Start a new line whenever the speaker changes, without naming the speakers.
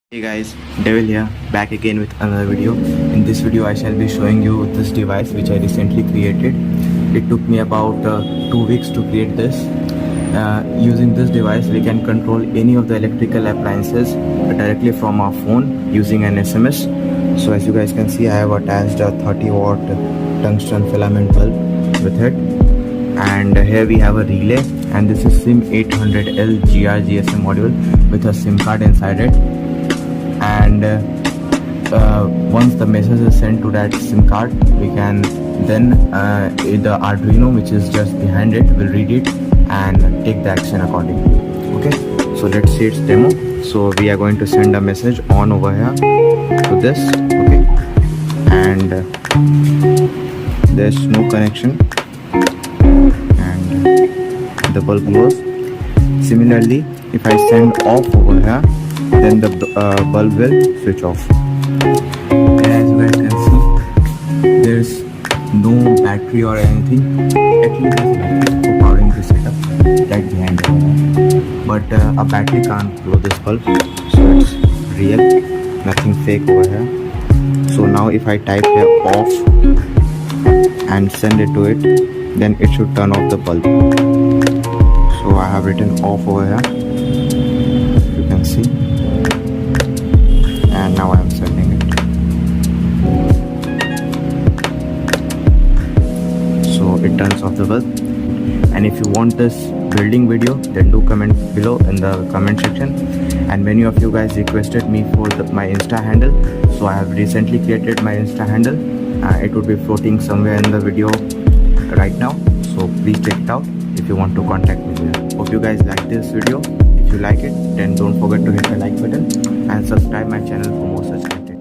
Hey guys, Devil here, back again with another video. In this video I shall be showing you this device which I recently created. It took me about 2 weeks to create this. Using this device we can control any of the electrical appliances directly from our phone using an SMS. So as you guys can see, I have attached a 30 watt tungsten filament bulb with it, and here we have a relay, and this is SIM 800L GR GSM module with a SIM card inside it. And once the message is sent to that SIM card, we can then the Arduino, which is just behind it, will read it and take the action accordingly. Okay, so let's see its demo. So we are going to send a message on over here to this. Okay, and there's no connection and the bulb glows. Similarly, if I send off over here, then the bulb will switch off. And as you guys can see, there's no battery or anything. Actually there's a battery for powering the setup right behind it, but a battery can't blow this bulb, so it's real, nothing fake over here. So now if I type here off and send it to it, then it should turn off the bulb. So I have written off over here, you can see, and now I am sending it. So it turns off the bulb. And if you want this building video, then do comment below in the comment section. And many of you guys requested me for my Insta handle, so I have recently created my Insta handle. It would be floating somewhere in the video right now, so please check it out if you want to contact me there. Hope you guys like this video. If you like it, then don't forget to hit the like button and subscribe my channel for more such content.